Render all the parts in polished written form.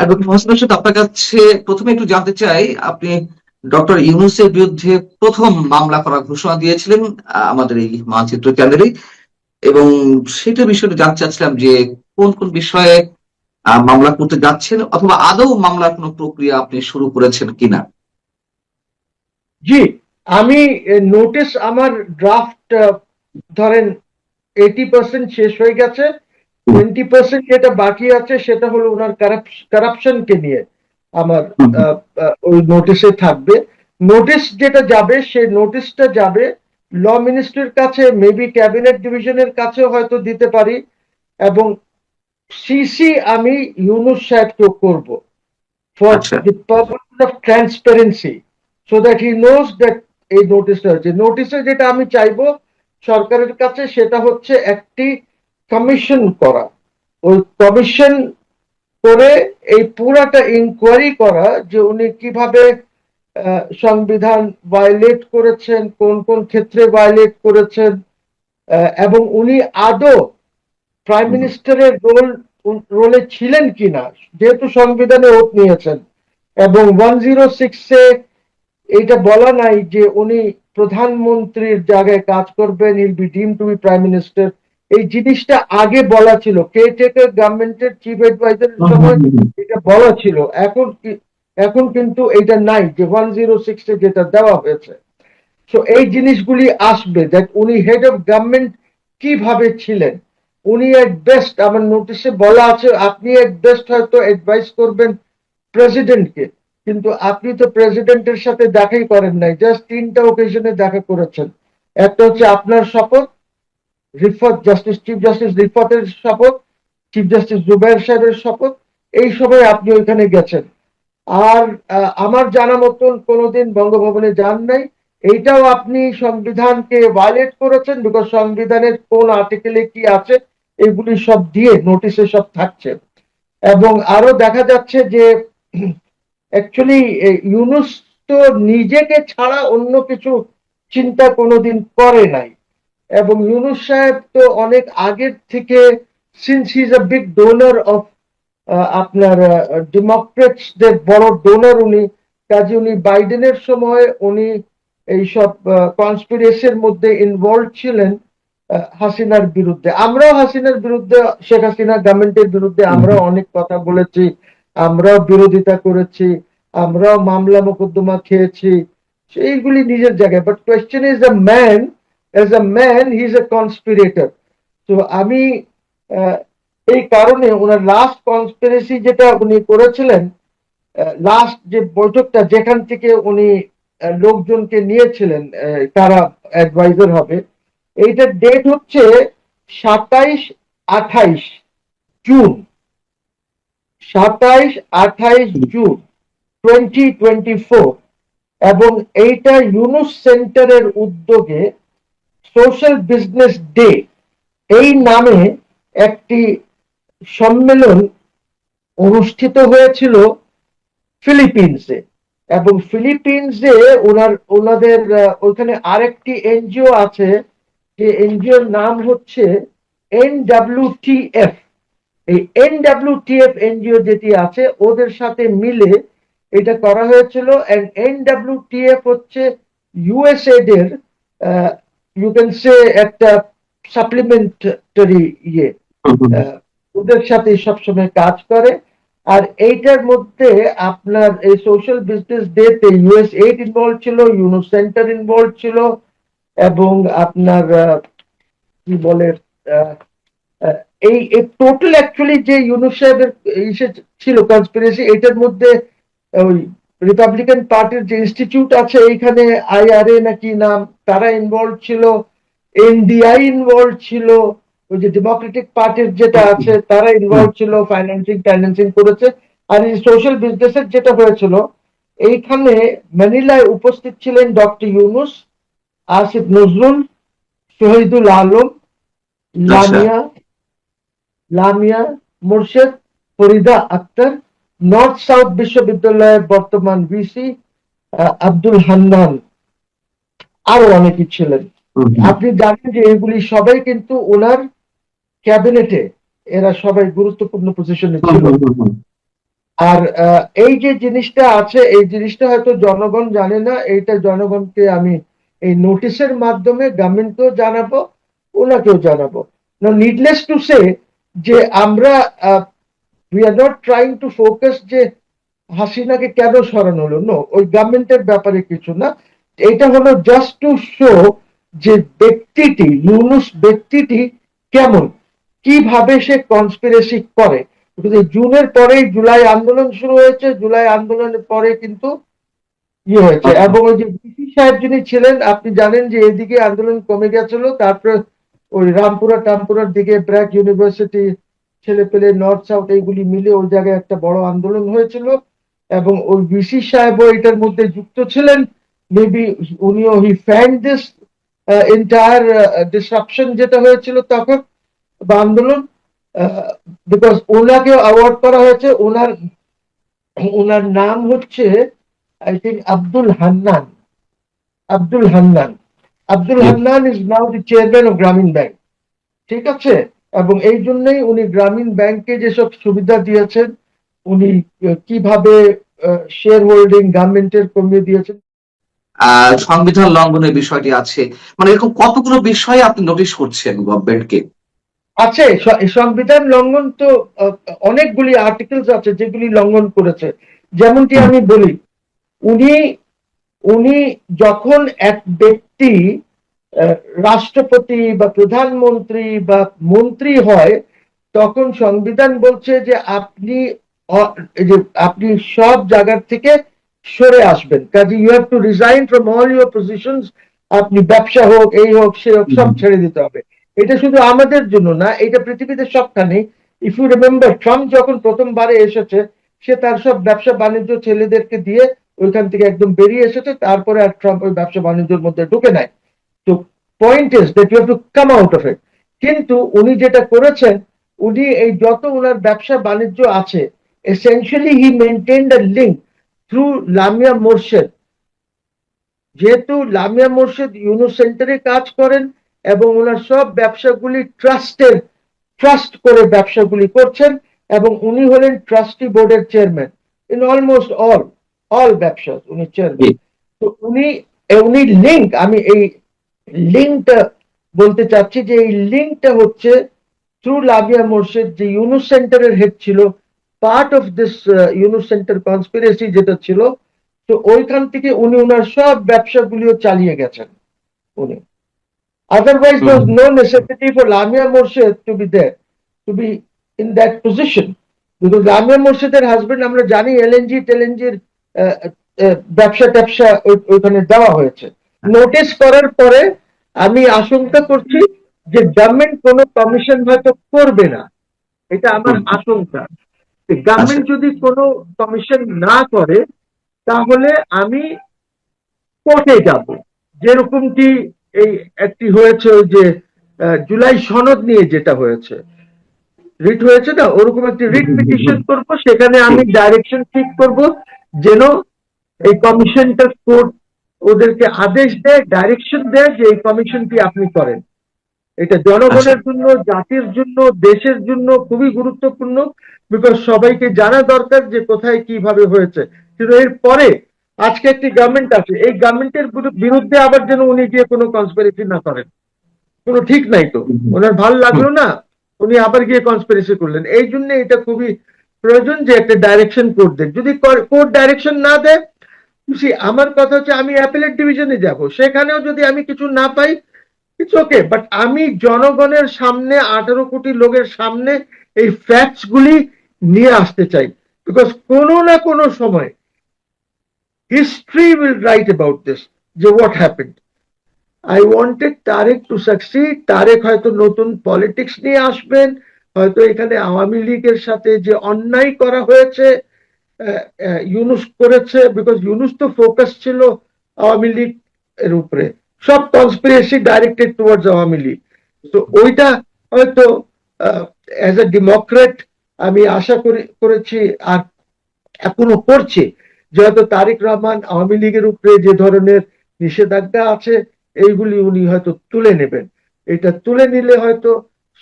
Doctor Mohsin Rashid, আপনার কাছে প্রথমে একটু জানতে চাই, আপনি ডক্টর ইউনূসের বিরুদ্ধে প্রথম মামলা করার ঘোষণা দিয়েছিলেন আমাদের এই মানচিত্র চ্যানেলে, এবং সেটা বিষয়ে জানতে চাচ্ছিলাম যে কোন কোন বিষয়ে মামলা করতে যাচ্ছেন, অথবা আদৌ মামলার কোনো প্রক্রিয়া আপনি শুরু করেছেন কিনা। জি, আমি নোটিশ আমার ড্রাফট ধরেন 80% শেষ হয়ে গেছে। 20% যেটা বাকি আছে সেটা হলো ওনার কারাপশনকে নিয়ে আমার ওই নোটিশে থাকবে। নোটিশ যেটা যাবে সেই নোটিশটা যাবে ল মিনিস্ট্রির কাছে, মেবি ক্যাবিনেট ডিভিশনের কাছেও হয়তো দিতে পারি, এবং সিসি আমি ইউনূস সাহেবকে করব ফর আচ্ছা। The purpose of transparency, so that he knows that এই নোটিশটা হচ্ছে। নোটিশে যেটা আমি চাইবো সরকারের কাছে সেটা হচ্ছে একটি কমিশন করা, ওই কমিশন করে এই পুরাটা ইনকোয়ারি করা যে উনি কিভাবে সংবিধান ভায়োলেট করেছেন, কোন কোন ক্ষেত্রে ভায়োলেট করেছেন, এবং উনি আদৌ প্রাইম মিনিস্টারের রোলে ছিলেন কিনা, যেহেতু সংবিধানে ওত নিয়েছেন। এবং 106-এ এটা বলা নাই যে উনি প্রধানমন্ত্রীর জায়গায় কাজ করবেন, ইল বি ডিম টু বি প্রাইম মিনিস্টার। এই জিনিসটা আগে বলা ছিল, কেয়ারটেকার গভর্নমেন্টের চিফ অ্যাডভাইজারের সময় এটা বলা ছিল। এখন কিন্তু এটা নাই, যে 106-এ যেটা দেওয়া হয়েছে। সো এই জিনিসগুলি আসবে, দ্যাট উনি হেড অফ গভর্নমেন্ট কিভাবে ছিলেন। উনি এট বেস্ট, আমার নোটিশে বলা আছে, আপনি এট বেস্ট হয়তো অ্যাডভাইস করবেন প্রেসিডেন্টকে, কিন্তু আপনি তো প্রেসিডেন্টের সাথে দেখাই করেন নাই, জাস্ট 3টা ওকেশনে দেখা করেছেন। একটা হচ্ছে আপনার শপথ, রিফাত জাস্টিস, চিফ জাস্টিস রিফাতের শপথ, চিফ জাস্টিস জুবায়ের সাহেবের শপথ, এই সময় আপনি ওইখানে গেছেন। আর আমার জানা মতন কোনোদিন বঙ্গভবনে যান নাই। এইটাও আপনি সংবিধানকে ভায়োলেট করেছেন, বিকজ সংবিধানের কোন আর্টিকেলে কি আছে এগুলি সব দিয়ে নোটিশে সব থাকছে। এবং আরো দেখা যাচ্ছে যে অ্যাকচুয়ালি ইউনূস তো নিজেকে ছাড়া অন্য কিছু চিন্তা কোনোদিন করে নাই। এবং ইউনূস সাহেব তো অনেক আগের থেকে, since he is a big donor of আপনার ডেমোক্রেটসদের বড় ডোনার উনি, কাজে উনি বাইডেনের সময় উনি এইসব কনস্পিরেসির মধ্যে ইনভলভ ছিলেন হাসিনার বিরুদ্ধে। আমরাও হাসিনার বিরুদ্ধে, শেখ হাসিনা গভর্নমেন্টের বিরুদ্ধে আমরাও অনেক কথা বলেছি, আমরাও বিরোধিতা করেছি, আমরাও মামলা মোকদ্দমা খেয়েছি, সেইগুলি নিজের জায়গায়। But question is a man, as a man he is A conspirator. তো আমি এই কারণে ওনার লাস্ট কনস্পিরেসি যেটা উনি করেছিলেন, লাস্ট যে বৈঠকটা যেখান থেকে উনি লোকজনকে নিয়েছিলেন কারা অ্যাডভাইজার হবে, এইটার ডেট হচ্ছে 27-28 জুন, 27-28 জুন 2024। এবং এইটা ইউনূস সেন্টারের উদ্যোগে সোশ্যাল বিজনেস ডে এই নামে একটি সম্মেলন অনুষ্ঠিত হয়েছিল ফিলিপিন্সে। এবং ফিলিপিন্সে ওনাদের ওইখানে আরেকটি এনজিও আছে, যে এনজিওর নাম হচ্ছে NWTF। এই NWTF এনজিও যেটি আছে ওদের সাথে মিলে এটা করা হয়েছিল। এন্ড NWTF হচ্ছে ইউএসএড এর, ইউ ক্যান সে একটা সাপ্লিমেন্টারি ইয়ে, ওদের সাথে সবসময় কাজ করে। আর এইটার মধ্যে আপনার এই সোশ্যাল বিজনেস ডে তে USAID ইনভলভ ছিল, ইউনূস সেন্টার ইনভলভ ছিল, এবং আপনার কি বলে এই টোটাল অ্যাকচুয়ালি যে ইউনূস সাহেবের ইসে ছিল কনস্পিরেসি, এটার মধ্যে ওই রিপাবলিকান পার্টির যে ইনস্টিটিউট আছে এইখানে, IRA নাকি নাম, তারা ইনভলভ ছিল, NDI ইনভলভ ছিল, ওই যে ডেমোক্রেটিক পার্টির যেটা আছে তারা ইনভলভ ছিল, ফাইন্যান্সিং করেছে। আর এই সোশ্যাল বিজনেসের যেটা হয়েছিল, এইখানে ম্যানিলায় উপস্থিত ছিলেন ডক্টর ইউনূস, আসিফ নজরুল, শহীদুল আলম, আচ্ছা। লামিয়া লামিয়া মোর্শেদ, ফরিদা আক্তার, নর্থ সাউথ বিশ্ববিদ্যালয়ের বর্তমান ভিসি আব্দুল হান্নান, আরো অনেকে ছিলেন। আপনি জানেন যে এগুলি সবাই কিন্তু ওনার ক্যাবিনেটে, এরা সবাই গুরুত্বপূর্ণ পজিশনে ছিল। আর এই যে জিনিসটা আছে, এই জিনিসটা হয়তো জনগণ জানে না, এইটা জনগণকে আমি এই নোটিশের মাধ্যমে গভর্নমেন্টকেও জানাবো, ওনাকেও জানাবো। নিডলেস টু সে যে আমরা we are not trying to focus যে হাসিনাকে কেন সরানো হলো, নো, ওই গভর্নমেন্টের ব্যাপারে কিছু না। এটা হলো জাস্ট টু শো যে ব্যক্তিটি, ইউনুস ব্যক্তিটি কেমন, কিভাবে সে কনস্পিরেসি করে। জুনের পরেই জুলাই আন্দোলন শুরু হয়েছে, জুলাই আন্দোলনের পরে কিন্তু ইয়ে হয়েছে। আচ্ছা। এবং ওই যে ভিসি সাহেব যিনি ছিলেন, আপনি জানেন যে এদিকে আন্দোলন কমে গেছিল, তারপরে ওই রামপুরা টামপুরার দিকে ব্র্যাক ইউনিভার্সিটি ছেলে পেলে নর্থ সাউথ এইগুলি মিলে ওই জায়গায় একটা বড় আন্দোলন হয়েছিল, এবং ওই ভিসি সাহেবও এটার মধ্যে যুক্ত ছিলেন। মেবি উনিও হি ফ্যান্ড দিস এন্টায়ার ডিসরাপশন যেটা হয়েছিল তখন, বা আন্দোলন, বিকজ ওনাকে অ্যাওয়ার্ড করা হয়েছে। ওনার ওনার নাম হচ্ছে I think Abdul Hannan. Abdul Hannan Abdul G. Hannan is now the chairman of গ্রামীণ ব্যাংক। ঠিক আছে? এবং এই জন্যই উনি গ্রামীণ ব্যাংকে যেসব সুবিধা দিয়েছেন, উনি কিভাবে শেয়ার হোল্ডিং গভর্নমেন্টের কমিয়ে দিয়েছেন। সংবিধান লঙ্ঘনের বিষয়টি আছে, মানে এরকম কতগুলো বিষয়ে আপনি নোটিশ করছেন গভর্নমেন্টকে? আছে সংবিধান লঙ্ঘন তো অনেকগুলি আর্টিকেলস আছে যেগুলি লঙ্ঘন করেছে। যেমনটি হুম। আমি বলি, উনি উনি যখন এক ব্যক্তি আহ, রাষ্ট্রপতি বা প্রধানমন্ত্রী বা মন্ত্রী হয়, তখন সংবিধান বলছে যে আপনি এই যে আপনি সব জায়গার থেকে সরে আসবেন, কাজে you have to resign from all your positions. আপনি ব্যবসা হোক, এই হোক, সে হোক, সব হুম। ছেড়ে দিতে হবে। এটা শুধু আমাদের জন্য না, এটা পৃথিবীতে সবখানে। ইফ ইউ রিমেম্বার, ট্রাম্প যখন প্রথমবারে এসেছে, সে তার সব ব্যবসা বাণিজ্য ছেলেদেরকে দিয়ে ওইখান থেকে একদম বেরিয়ে এসেছে, তারপরে আর ট্রাম্প ওই ব্যবসা বাণিজ্যের মধ্যে ঢুকে নাই। তো point is that you have to come out of it. কিন্তু উনি যেটা করেছেন, উনি এই যত ওনার ব্যবসা বাণিজ্য আছে, এসেনশিয়ালি হি মেনটেইনড আ লিঙ্ক থ্রু লামিয়া মোর্শেদ। যেহেতু লামিয়া মোর্শেদ ইউনুস সেন্টারে কাজ করেন, এবং ওনার সব ব্যবসাগুলি ট্রাস্ট করে ব্যবসাগুলি করছেন, এবং উনি হলেন ট্রাস্টি বোর্ডের চেয়ারম্যান ইন অলমোস্ট অল ব্যবসা উনি জি। চেয়ারম্যান। তো উনি উনি লিঙ্ক, আমি এই লিঙ্কটা বলতে চাচ্ছি যে এই লিঙ্কটা হচ্ছে থ্রু লামিয়া মোর্শেদ, যে ইউনুস সেন্টারের হেড ছিল, part of this Yunus centre conspiracy যেটা ছিল। তো ওইখান থেকে উনি ওনার সব ব্যবসাগুলিও চালিয়ে গেছেন উনি। Otherwise, there hmm. was no necessity for Lamia Murshid to be there, to be in that position. Because Lamia Murshid's husband, আমরা জানি এলএনজি টেলএনজির ব্যবসা ট্যাবসা ওইখানে দেওয়া হয়েছে। নোটিশ করার পরে আমি আশঙ্কা করছি যে গভর্নমেন্ট কোনো কমিশন হয়তো করবে না, এটা আমার হুম। আশঙ্কা। আচ্ছা। গভর্নমেন্ট যদি কোনো কমিশন না করে, তাহলে আমি কোর্টে যাব। যেরকমটি এই একটি হয়েছে, ওই যে জুলাই সনদ নিয়ে যেটা হয়েছে, রিট হয়েছে না, ওরকম একটি হুম, রিট হুম, হুম, পিটিশন হুম। করব, সেখানে জি। আমি ডাইরেকশন ঠিক করব যেন এই কমিশনটা কোর্ট ওদেরকে আদেশ দেয়, ডাইরেকশন দেয় যে এই কমিশনটি আপনি করেন। এটা আচ্ছা। জনগণের জন্য, জাতির জন্য, দেশের জন্য খুবই গুরুত্বপূর্ণ। বিকজ সবাইকে জানা দরকার যে কোথায় কিভাবে হয়েছে। কিন্তু এর পরে আজকে একটি গভর্নমেন্ট আছে, এই গভর্নমেন্টের বিরুদ্ধে আবার যেন উনি গিয়ে কোনো কনস্পিরেসি না করেন, কোনো ঠিক নাই তো। হুম, হুম, ওনার ভাল হুম। লাগলো না, উনি আবার গিয়ে কনস্পিরেসি করলেন। এই জন্য এটা খুবই প্রয়োজন যে একটা ডাইরেকশন কোর্ট দেন। যদি কোর্ট ডাইরেকশন না দেয়, আমার কথা হচ্ছে আমি অ্যাপেলেট ডিভিশনে যাব, সেখানেও যদি আমি কিছু না পাই, ইটস ওকে, বাট আমি জনগণের সামনে, 18 কোটি লোকের সামনে এই ফ্যাক্টস গুলি নিয়ে আসতে চাই। বিকজ কোনো না কোনো সময় history will write about this, যে what happened. I wanted Tarek to succeed. Tarek হয়তো নতুন পলিটিক্স নিয়ে আসবেন, হয়তো এখানে আওয়ামী লীগের সাথে যে অন্যায় করা হয়েছে, ইউনুস করেছে, বিকজ ইউনুস তো ফোকাস ছিল আওয়ামী লীগ এর উপরে, সব conspiracy directed towards Awami League. তো ওইটা হয়তো অ্যাজ এ ডেমোক্রেট আমি আশা করেছি, আর এখনো করছি, যে হয়তো তারেক রহমান আওয়ামী লীগের উপরে যে ধরনের নিষেধাজ্ঞা আছে, এইগুলি উনি হয়তো তুলে নেবেন। এটা তুলে নিলে হয়তো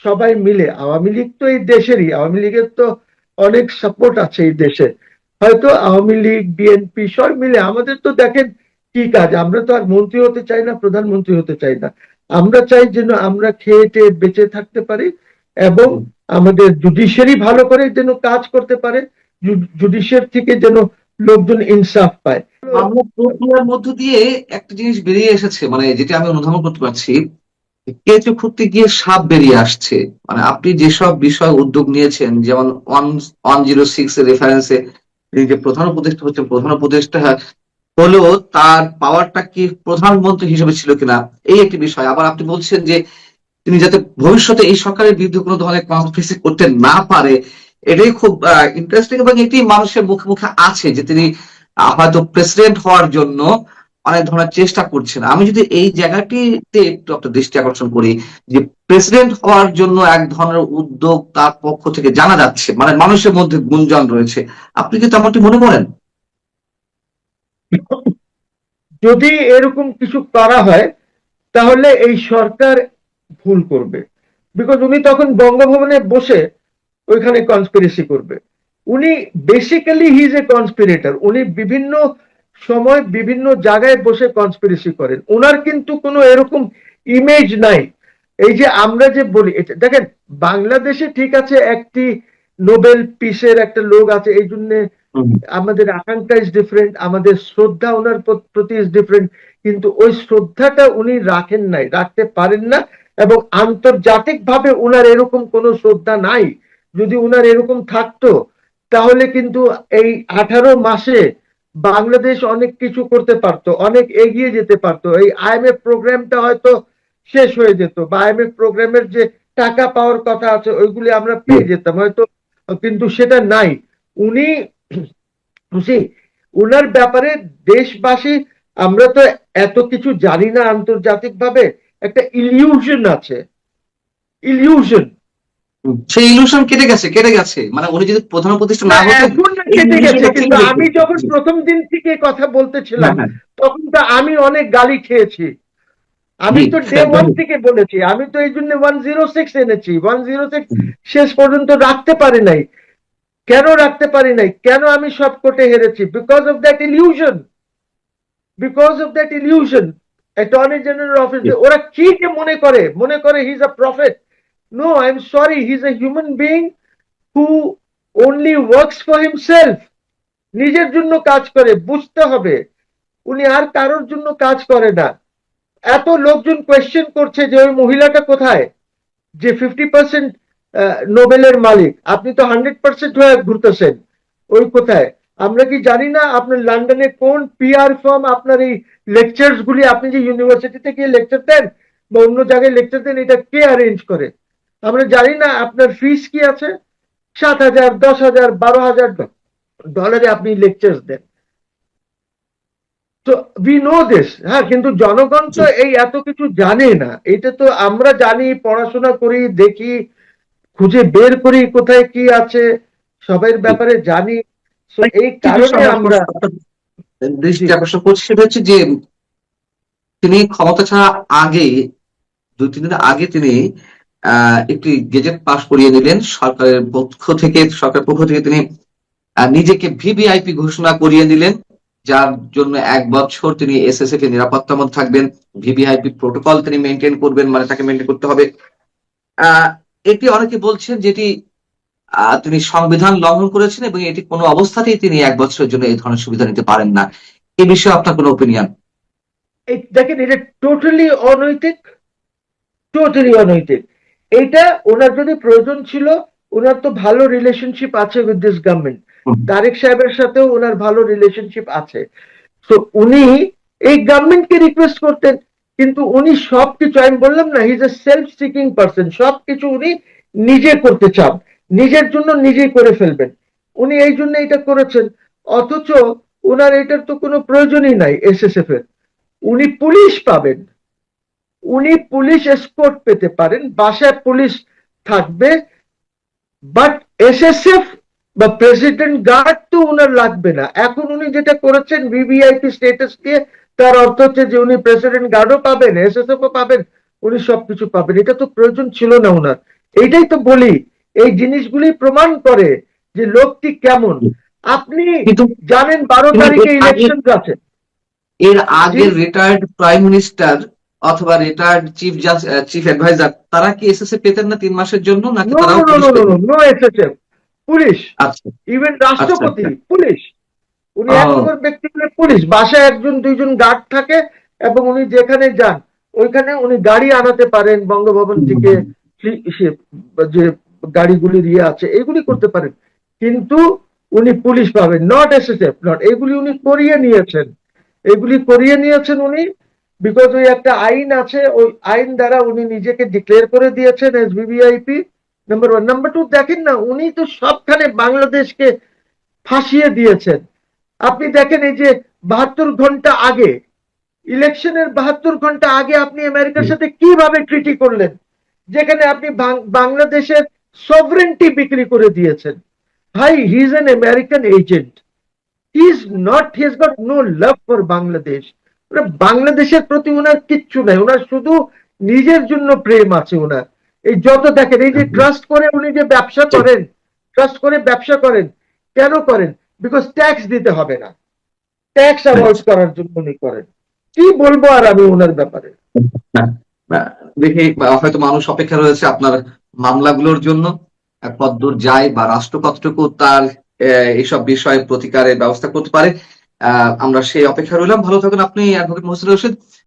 সবাই মিলে, আওয়ামী লীগ তো এই দেশেরই, আওয়ামী লীগের তো অনেক সাপোর্ট আছে এই দেশে, হয়তো আওয়ামী লীগ বিএনপি সব মিলে আমাদের তো দেখেন কি কাজ, আমরা তো আর মন্ত্রী হতে চাই না, প্রধানমন্ত্রী হতে চাই না। আমরা চাই যেন আমরা খেয়ে টেয়ে বেঁচে থাকতে পারি এবং আমাদের জুডিশিয়ারি ভালো করে যেন কাজ করতে পারে, জুডিশিয়ার থেকে যেন লোকজন ইনসাফ পায়। মামলা প্রক্রিয়ার মধ্য দিয়ে একটা জিনিস বেরিয়ে এসেছে, মানে যেটা আমি অনুধাবন করতে পারছি, কেঁচো খুঁড়তে গিয়ে সাপ বেরিয়ে আসছে। মানে আপনি যেসব বিষয় উদ্যোগ নিয়েছেন, যেমন 106 এর রেফারেন্সে তিনি যে প্রধান উপদেষ্টা হচ্ছেন, প্রধান উপদেষ্টা হলেও তার পাওয়ারটা কি প্রধানমন্ত্রী হিসেবে ছিল কিনা, এই একটি বিষয়। আবার আপনি বলছেন যে তিনি যাতে ভবিষ্যতে এই সরকারের বিরুদ্ধে কোনো ধরনের কনস্পিরেসি করতে না পারে, এটাই খুব ইন্টারেস্টিং। এবং এটি মানুষের মুখে মুখে আছে যে তিনি হয়তো প্রেসিডেন্ট হওয়ার জন্য অনেক ধরনের চেষ্টা করছেন। আমি যদি এই জায়গাটিতে একটু আপনার দৃষ্টি আকর্ষণ করি, যে প্রেসিডেন্ট হওয়ার জন্য এক ধরনের উদ্যোগ তার পক্ষ থেকে জানা যাচ্ছে, মানে মানুষের মধ্যে গুঞ্জন রয়েছে, আপনি কি তেমনটি মনে করেন? যদি এরকম কিছু করা হয় তাহলে এই সরকার ভুল করবে, বিকজ উনি তখন বঙ্গভবনে বসে ওইখানে কনস্পিরেসি করবে। উনি basically he is A conspirator, উনি বিভিন্ন সময় বিভিন্ন জায়গায় বসে কনস্পিরেসি করেন। ওনার কিন্তু কোনো এরকম ইমেজ নাই। এই যে আমরা যে বলি, এটা দেখেন বাংলাদেশে ঠিক আছে একটি নোবেল পিসের একটা লোক আছে, এই জন্য আমাদের আকাঙ্ক্ষা ইজ ডিফারেন্ট, আমাদের শ্রদ্ধা ওনার প্রতি ইজ ডিফারেন্ট, কিন্তু ওই শ্রদ্ধাটা উনি রাখেন নাই, রাখতে পারেন না, এবং আন্তর্জাতিক ভাবে ওনার এরকম কোনো শ্রদ্ধা নাই। যদি ওনার এরকম থাকতো তাহলে কিন্তু এই 18 মাসে বাংলাদেশ অনেক কিছু করতে পারতো, অনেক এগিয়ে যেতে পারতো। এই আইএমএফ প্রোগ্রামটা হয়তো শেষ হয়ে যেত, বা আইএমএফ প্রোগ্রামের যে টাকা পাওয়ার কথা আছে ওইগুলি আমরা পেয়ে যেতাম হয়তো, কিন্তু সেটা নাই। উনি বুঝি উনার ব্যাপারে দেশবাসী, আমরা তো এত কিছু জানি না আন্তর্জাতিক ভাবে, একটা ইলিউশন আছে, ইলিউশন। সেই ইলুশন কেটে গেছে, কেটে গেছে। মানে উনি যদি প্রধান উপদেষ্টা না হতেন, এখন না এই কেটে গেছে, illusionটা কিন্তু থেকে যেত। আমি যখন প্রথম দিন থেকে কথা বলতেছিলাম হ্যাঁ, হ্যাঁ, তখন তো আমি অনেক গালি খেয়েছি। আমি জি, তো ডে ওয়ান থেকে বলেছি, আমি তো এই জন্য 106 এনেছি, 106 হুম, শেষ পর্যন্ত রাখতে পারি নাই। কেন রাখতে পারি নাই, কেন আমি সব কোর্টে হেরেছি? Because of that illusion, because of that illusion. Attorney general ji, অফিসে ওরা কি যে মনে করে he is a prophet. No, I am sorry, he is a human being who only works for himself. নিজের জন্য কাজ করে, বুঝতে হবে উনি আর কারোর জন্য কাজ করে না। এত লোকজন কোয়েশ্চেন করছে যে ওই মহিলাটা কোথায়, যে 50% নোবেলের মালিক, আপনি তো 100% হয়ে ঘুরতেছেন, ওই কোথায়? আমরা কি জানি না আপনার লন্ডনে কোন পিআর ফার্ম আপনার এই লেকচার্স গুলি, আপনি যে ইউনিভার্সিটিতে গিয়ে লেকচার দেন বা অন্য জায়গায় লেকচার দেন, এটা কে অ্যারেঞ্জ করে? আমরা জানি না আপনার ফিস কি আছে, 7,000 10,000 12,000 ডলারে আপনি লেকচার্স দেন। তো উই নো দিস, হ্যাঁ, কিন্তু জনগণ জি। তো এই এত কিছু জানে না। এটা তো আমরা জানি, পড়াশোনা করি, দেখি, খুঁজে বের করি কোথায় কি আছে, সবের ব্যাপারে জানি। তো এই একটি কারণে বিষয় আমরা, আপনার জি, দৃষ্টি আকর্ষণ করছি, সেটা হচ্ছে যে তিনি ক্ষমতা ছাড়া আগে, 2-3 দিন আগে তিনি একটি গেজেট পাশ করিয়ে নিলেন সরকারের পক্ষ থেকে তিনি নিজেকে ভিভিআইপি ঘোষণা করিয়ে নিলেন, যার জন্য 1 বছর তিনি এসএসএফ এর নিরাপত্তার মধ্যে থাকবেন। ভিভিআইপি প্রোটোকল তিনি মেনটেন করবেন, মানে তাকে মেনটেন করতে হবে। আহ এটি অনেকে বলছেন যেটি তিনি সংবিধান লঙ্ঘন করেছেন, এবং এটি কোনো অবস্থাতেই তিনি 1 বছরের জন্য এই ধরনের সুবিধা নিতে পারেন না। এই বিষয়ে আপনার কোনো ওপিনিয়ন? দেখেন এটা টোটালি অনৈতিক, টোটালি অনৈতিক। এটা ওনার যদি প্রয়োজন ছিল, ওনার তো ভালো রিলেশনশিপ আছে উইথ দিস গভর্নমেন্ট, তারেক সাহেবের সাথেও ওনার ভালো রিলেশনশিপ আছে। তো উনি এই গভর্নমেন্টকে রিকোয়েস্ট করতেন, কিন্তু উনি সবকিছু, আমি বললাম না, হি is a self seeking person, সবকিছু উনি নিজে করতে চান, নিজের জন্য নিজেই করে ফেলবেন। উনি এই জন্য এটা করেছেন, অথচ ওনার এটার তো কোনো প্রয়োজনই নাই এসএসএফ এর। উনি পুলিশ পাবেন, উনি পুলিশ এসকর্ট পেতে পারেন, বাসায় পুলিশ থাকবে, বাট এসএসএফ বা প্রেসিডেন্ট গার্ড তো উনার লাগবে না। এখন উনি যেটা করেছেন ভিভিআইপি স্ট্যাটাস দিয়ে, তার অর্থ হচ্ছে যে উনি প্রেসিডেন্ট গার্ডও পাবেন, এসএসএফ ও পাবেন, উনি সবকিছু পাবেন। এটা তো প্রয়োজন ছিল না উনার। এইটাই তো বলি, এই জিনিসগুলি প্রমাণ করে যে লোকটি কেমন। আপনি কিন্তু জানেন 12 কিন্তু তারিখে এর আগে ইলেকশন আছে। এর জি, আগের রিটায়ার্ড প্রাইম মিনিস্টার অথবা রিটায়ার্ড চিফ অ্যাডভাইজার তারা কি এসএসএ পেতেন না 3 মাসের জন্য, নাকি নো নো তারাও নো পুলিশ নো নো পেতেন? নো এসএসএফ, পুলিশ, আচ্ছা ইভেন আচ্ছা রাষ্ট্রপতি আচ্ছা। পুলিশ। উনি এক ও নম্বর ব্যক্তি হলে পুলিশ, বাসায় একজন দুইজন গার্ড থাকে, এবং উনি যেখানে যান ওইখানে উনি গাড়ি আনাতে পারেন বঙ্গভবন থেকে, যে গাড়িগুলি দিয়ে আছে এইগুলি করতে পারেন, কিন্তু উনি পুলিশ পাবেন, নট এসএসএফ, নট। এইগুলি উনি করিয়ে নিয়েছেন, এগুলি করিয়ে নিয়েছেন উনি, বিকজ ওই একটা আইন আছে, ওই আইন দ্বারা উনি নিজেকে ডিক্লেয়ার করে দিয়েছেন as VVIP. Number one. Number two, দেখেন না উনি তো সবখানে বাংলাদেশকে ফাঁসিয়ে দিয়েছেন। আপনি দেখেন এই যে 72 ঘন্টা আগে, ইলেকশনের 72 ঘন্টা আগে আপনি আমেরিকার সাথে কিভাবে ট্রিটি করলেন, যেখানে আপনি বাংলাদেশের সভরেন্টি বিক্রি করে দিয়েছেন। ভাই, he is an American agent, he is not, he has got no love for Bangladesh. বাংলাদেশের প্রতি ওনার কিচ্ছু নাই, ওনার শুধু নিজের জন্য প্রেম আছে ওনার। এই যত দেখেন, এই যে ট্রাস্ট করে উনি যে ব্যবসা ঠিক। করেন, ট্রাস্ট করে ব্যবসা করেন, কেন করেন? বিকজ ট্যাক্স দিতে হবে না, ট্যাক্স অ্যাভয়েড করার জন্য উনি করেন। কি বলবো আর আমি ওনার ব্যাপারে। হ্যাঁ, দেখি হয়তো মানুষ অপেক্ষা রয়েছে আপনার মামলাগুলোর জন্য, কতদূর যায় বা রাষ্ট্র কতটুকু তার এইসব বিষয়ে প্রতিকারের ব্যবস্থা করতে পারে। আমরা সেই অপেক্ষা রইলাম। ভালো থাকুন আপনি, অ্যাডভোকেট মোহসিন রশিদ।